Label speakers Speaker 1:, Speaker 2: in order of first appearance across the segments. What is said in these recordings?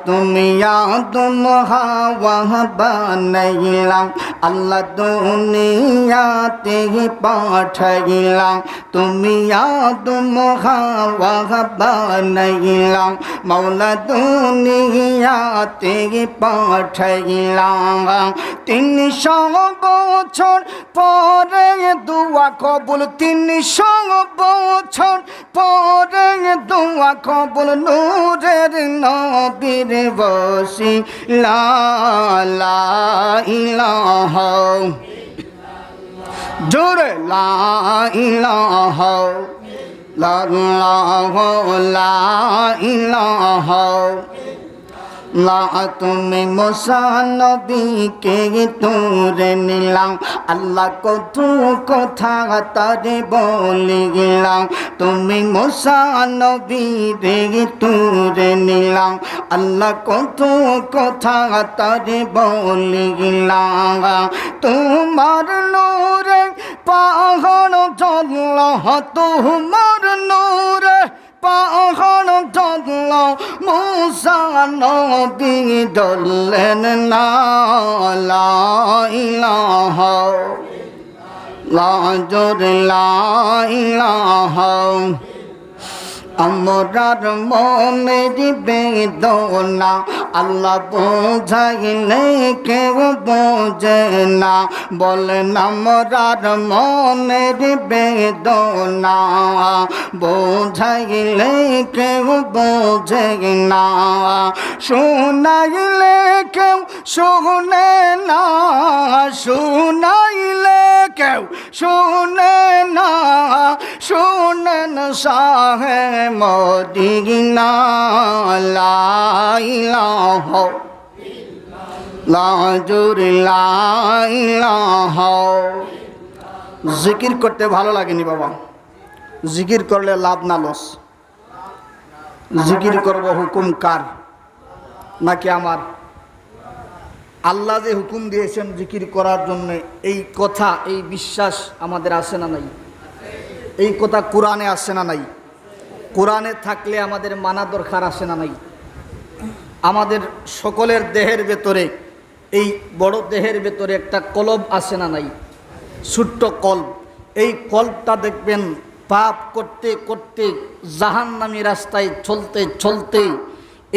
Speaker 1: তুমি আদম হাওয়া বানাইলাম, আল্লাহ দুনিয়াতে পাঠাইলাম। তুমি আদম হাওয়া বানাইলাম, মাওলা দুনিয়াতে পাঠাইলাম। 300 বছর পরে দোয়া কবুল, 300 বছর পরে দোয়া কবুল, নূরের নবীর ওসিলা লা ইলাহা, জোরে লা ইলাহা লা ইলাহা। তুমি মুসা নবীকে তুলে নিলাম, আল্লাহ কত কথা তারে বলিলাম। তুমি মুসা নবীকে তুলে নিলাম, আল্লাহ কত কথা তারে বলিলাম। তোমার নূরে পাহাড় জ্বলল, তোমার নূরে পাহাড় জ্বলল, মুসা নবী জ্বললেন না। লা ইলাহা জোরে লা ইলাহা। আমরার মনের বেদনা আল্লাহ বোঝাইলে কেউ বোঝে না, বলেন আমরার মনের বেদনা বোঝাইলে কেউ বোঝে না, শোনাইলে কেউ শোনে না, শোনাইলে কেউ শোনে না, শোনেন শাহে মদিনা। লা ইলাহা লা জোরে লা ইলাহা। জিকির করতে ভালো লাগেনি বাবা? জিকির করলে লাভ না লস? জিকির করব হুকুম কার? নাকি আমার? আল্লাহ যে হুকুম দিয়েছেন জিকির করার জন্য, এই কথা এই বিশ্বাস আমাদের আছে না নাই? এই কথা কোরআনে আছে না নাই? কোরআনে থাকলে আমাদের মানা দরকার আছে না নাই? আমাদের সকলের দেহের ভেতরে, এই বড় দেহের ভেতরে একটা কলব আছে না নাই? ছোট্ট কলব। এই কলবটা দেখবেন পাপ করতে করতে জাহান্নামী রাস্তায় চলতে চলতে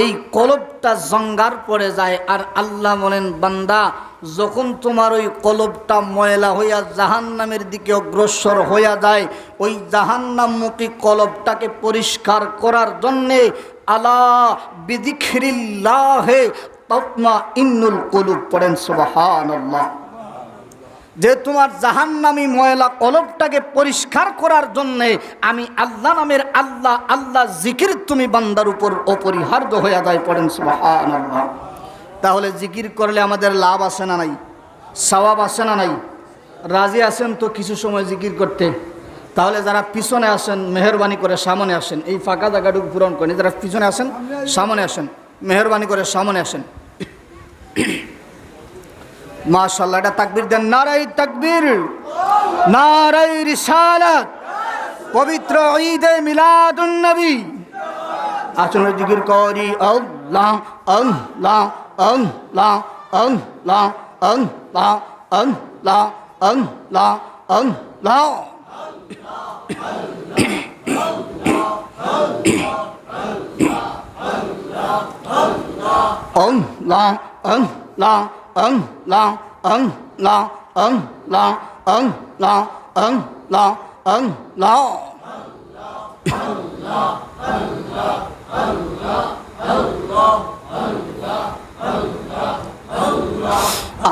Speaker 1: এই কলবটা জঙ্গার পড়ে যায়। আর আল্লাহ বলেন, বান্দা যখন তোমার ওই কলবটা ময়লা হইয়া জাহান্নামের দিকে অগ্রসর হইয়া যায়, ওই জাহান্নামমুখী কলবটাকে পরিষ্কার করার জন্যে আলা বিযিকরিল্লাহি তাতমাইন্নুল কুলুব পড়েন সুবহানাল্লাহ। যে তোমার জাহান্নামী ময়লা কলবটাকে পরিষ্কার করার জন্যে আমি আল্লাহ নামের আল্লাহ আল্লাহ জিকির তুমি বান্দার উপর অপরিহার্য হয়ে যায়, পড়েন সুবহানাল্লাহ। তাহলে জিকির করলে আমাদের লাভ আছে না নাই? সওয়াব আছে না নাই? রাজি আছেন তো কিছু সময় জিকির করতে? তাহলে যারা পিছনে আসেন মেহরবানি করে সামনে আসেন, এই ফাঁকা জায়গাটুকু পূরণ করেন। যারা পিছনে আসেন সামনে আসেন, মেহরবানি করে সামনে আসেন। মাশাআল্লাহ, এটা তাকবীর দেন। নারাই তাকবীর, নারাই রিসালাত, পবিত্র ঈদে মিলাদুন নবী। আসলে জিকির করি আল্লাহ আল্লাহ আল্লাহ আল্লাহ আল্লাহ আল্লাহ আল্লাহ আল্লাহ। আল্লাহ আল্লাহ আল্লাহ আল্লাহ আল্লাহ আল্লাহ আল্লাহ আল্লাহ।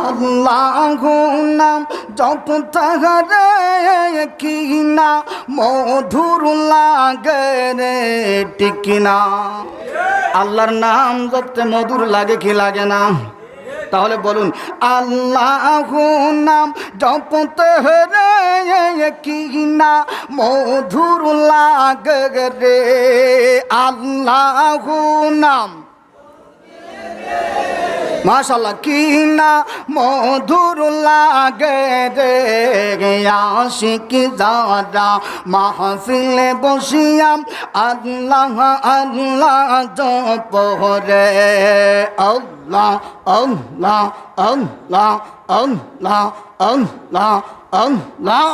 Speaker 1: আল্লাহু নাম জপতে রে কি না মধুর লাগে রে ঠিক না? আল্লাহর নাম জপতে মধুর লাগে কি লাগে না? তাহলে বলুন, আল্লাহু নাম জপতে রে কি না মধুর লাগে রে। আল্লাহু নাম মাশাআল্লাহ কি না মধুর লাগে রে আশিক যারা মাহফিলে বসিয়া আল্লাহ আল্লাহ জপরে আল্লাহ আল্লাহ আল্লাহ আল্লাহ আল্লাহ আল্লাহ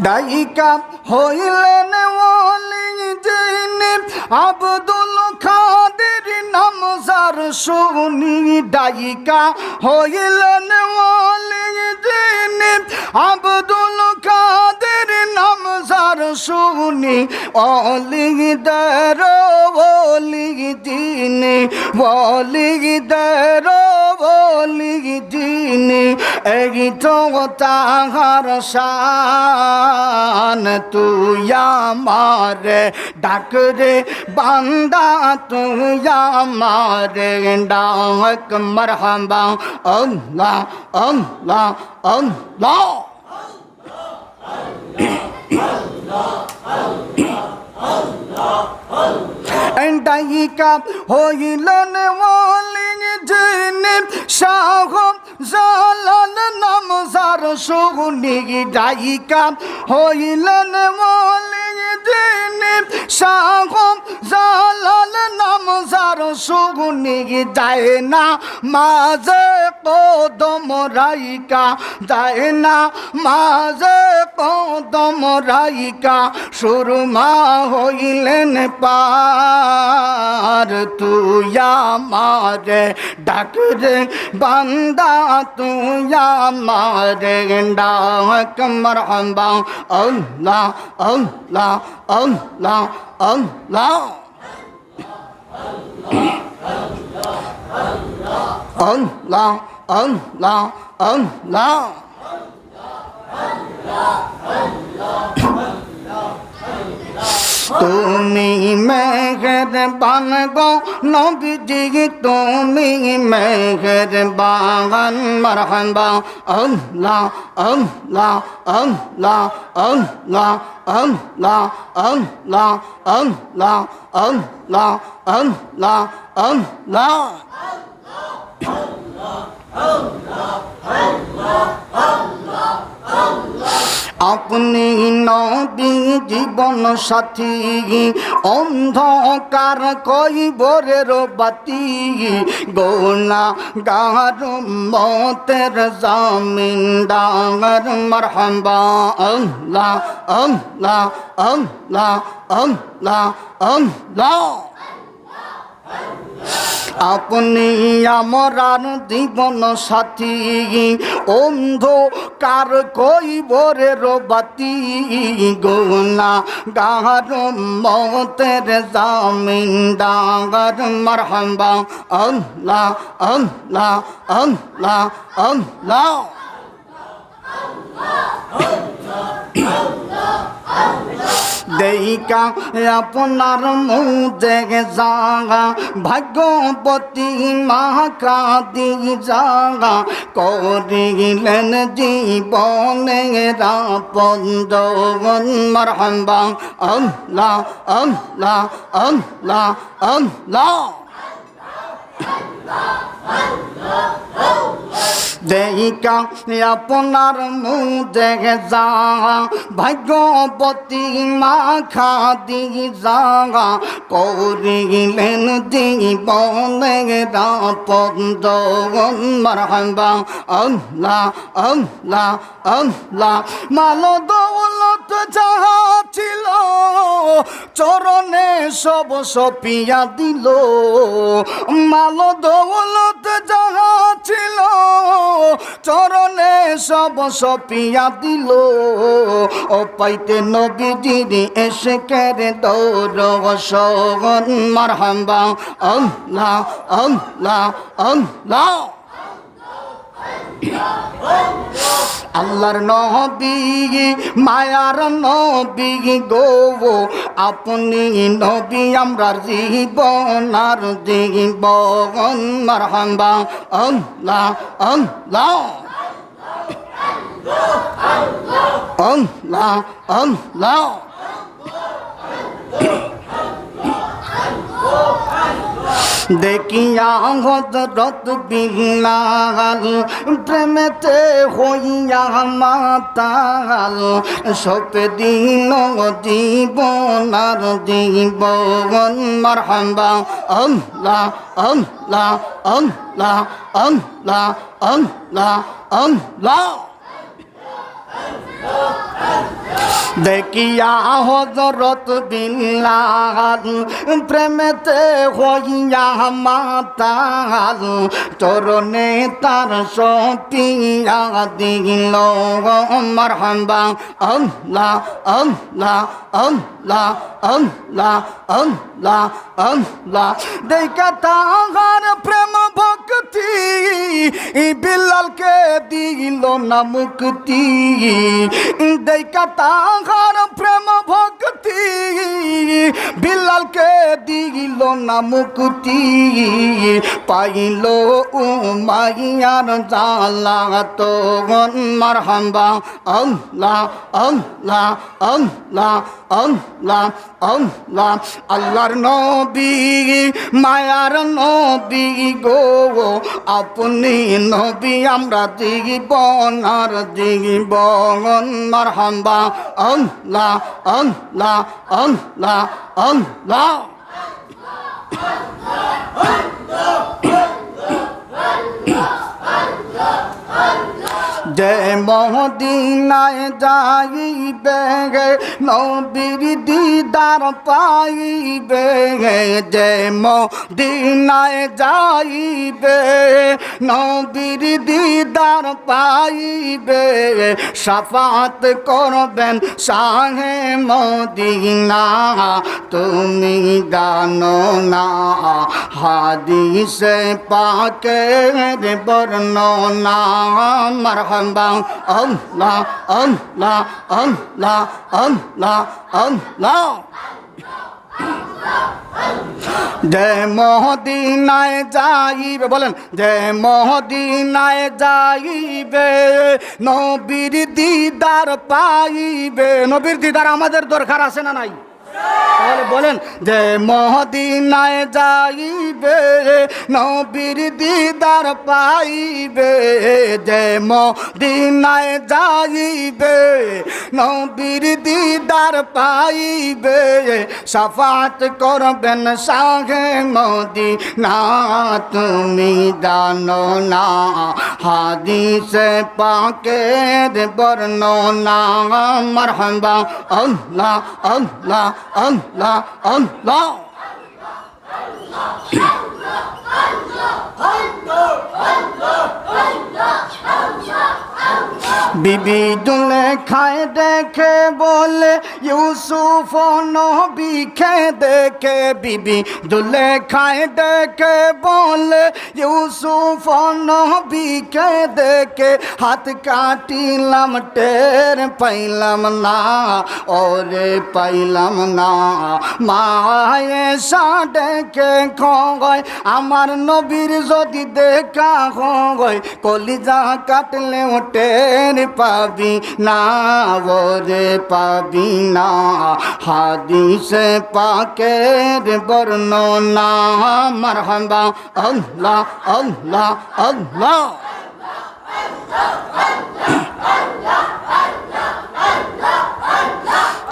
Speaker 1: ডাইকা হইলেন ওলি যিনি আব্দুল কাদের নাম যার শুনি ডাইকা হইলেন ওলি যিনি আব্দুল কাদের নাম যার শুনি অলিদের ওলি যিনি অলিদের ওলি যিনি এই তো তাহার শান তুই আমারে ডাক রে বান্দা তুই আমারে ডাক মারহাবা আল্লাহ আল্লাহ আল্লাহ ডাইকা হইলেন ওলি যিনি শাহ জালাল নাম যার শুনি ডাইকা হইলেন ওলি যিনি শাহ জালাল নাম যার শুনি যায় না মাঝে কদম রাইকা যায় না মাঝে কদম রাইকা সুরমা হইলেন পার তুই আমারে ডাক রে বান্দা তুই আমারে ডাক মারহাবা আল্লাহ আল্লাহ আল্লাহ আল্লাহ আল্লাহ আল্লাহ আল্লাহ তুমি মেহেরবান গো নবীজি তুমি মেহেরবান মারহাবা আল্লাহ আল্লাহ আল্লাহ আল্লাহ আল্লাহ আল্লাহ আল্লাহ আল্লাহ আল্লাহ আল্লাহ আপনি নবী জীবন সাথী অন্ধকার কইবরের বাতি গুনাহগার মতের জামিনদার মারহাবা আল্লাহ আল্লাহ আল্লাহ আল্লাহ আল্লাহ আপনি আমরার জীবন সাথী অন্ধকার কইবরের বাতি গুনাহগার মতের জামিনদার মারহাবা আল্লাহ আল্লাহ আল্লাহ আল্লাহ দেইকা আপনার মুজে জাগা ভাগ্যবতী মাকা দি জাগা করিলেন জীবনে রাপন মারহাবা আল্লাহ আল্লাহ আল্লাহ আল্লাহ দেইকা আপনার মুজে জাগা ভাগ্যবতী মাখা দি জাগা করিলেন জীবনে রাপন মারহাবা আল্লাহ আল্লাহ আল্লাহ মাল দৌলত যাহা ছিল চরণে সব সপিয়া দিল মাল দৌলত যাহা ছিল চরণে সব সপিয়া দিল ও পাইতে নবীজির এসে কেড়ে দৌড় মারহাবা আল্লাহ আল্লাহ আল্লাহ আল্লাহর নবী মায়ার নবী গো আপনি নবী আমরা জীবন আর জীবন মারহাবা আল্লাহ আল্লাহ আল্লাহ আল্লাহ। দেখিয়া হযরত বিলাল প্রেমেতে হইয়া মাতাল, সব দিন জীবনার জীবন। মারহাবা আল্লাহ আল্লাহ আল্লাহ আল্লাহ আল্লাহ আল্লাহ। দেখিয়া হযরত বিলাল প্রেমেতে হইয়া মাতাল, চরণে তার সপিয়া দিল। মারহাবা আল্লাহ আল্লাহ আল্লাহ আল্লাহ আল্লাহ আল্লাহ। দেখা তাহার প্রেম ভক্তি বিলালকে দিল না মুক্তি। দেখা তাহার প্রেম ভক্তি বিলালকে দিল না মুক্তি। পাইল উমাইয়ার জালা তো। মারহাবা আল্লাহ আল্লাহ আল্লাহ আল্লাহ আল্লাহ। আল্লাহর নবী মায়ার নবী গো, আপনি নবী আমরা জীবন আর জীবন। মারহাবা আল্লাহ আল্লাহ আল্লাহ আল্লাহ। যে মদিনায় যাইবে নবীর দিদার পাইবে, যে মদিনায় যাইবে নবীর দিদার পাইবে, শাফাত করবেন শাহে মদিনা। তুমি জানো না হাদিসে পাকের বর্ণনা। মারহাবা আল্লাহ আল্লাহ আল্লাহ আল্লাহ আল্লাহ। যে মদিনায় যাইবে, বলেন যে মদিনায় যাইবে নবীর দিদার পাইবে। নবীর দিদার আমাদের দরকার আছে না নাই? তাহলে বলেন যে মদিনায় যাইবে নবীর দিদার পাইবে, যে মদিনায় যাইবে নবীর দিদার পাইবে, শাফাত করবেন শাহে মদিনা। তুমি জানো না হাদিসে পাকের বর্ণনা। মারহাবা আল্লাহ আল্লাহ আল্লাহ আল্লাহ। বিবি জুলেখায় দেখে বলে ইউসুফ নবীকে দেখে, বিবি জুলেখায় দেখে বলে ইউসুফ নবীকে দেখে, হাত কাটিলাম টের পাইলাম না, ওরে পাইলাম না। মায়ে ডেকে খয় আমার নবীর যদি দেখা হয়, কলিজা কাটলে টের পাবি না, ওরে পাবি না। হাদিসে পাকের বর্ণনা। মারহাবা আল্লাহ আল্লাহ আল্লাহ।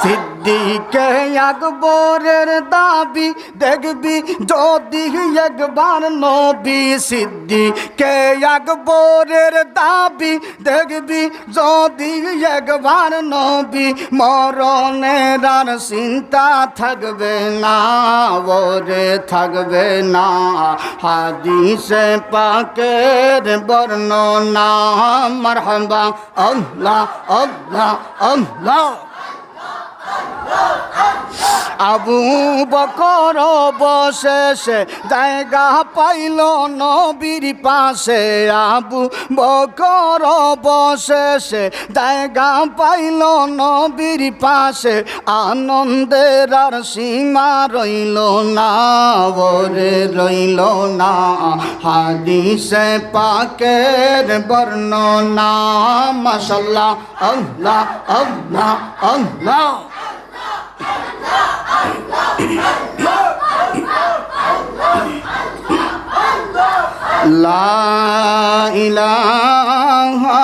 Speaker 1: সিদ্দিকে আকবরের দাবি দেখবি যদি একবার নবী। সিদ্দিকে আকবরের দাবি দেখবি যদি একবার নবী, মরণের আর চিন্তা থাকবে না, ওরে থাকবে না। হাদিসে পাকের বর্ণনা। মারহাবা আল্লাহ আল্লাহ আল্লাহ। আবু বকর অবশেষে জায়গা পাইল নবীর পাশে, আবু বকর অবশেষে জায়গা পাইল নবীর পাশে, আনন্দের আর সীমা রইল না, ওরে রইল না, হাদিসে পাকের বর্ণনা। মাশাআল্লাহ, আল্লাহ আল্লাহ আল্লাহ। লা ইলাহা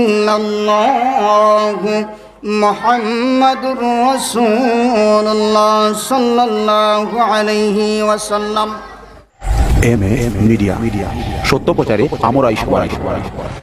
Speaker 1: ইল্লাল্লাহ মুহাম্মাদুর রাসূলুল্লাহ সাল্লাল্লাহু আলাইহি ওয়াসাল্লাম।
Speaker 2: এম এ মিডিয়া, সত্য প্রচারে আমরাই সবাই।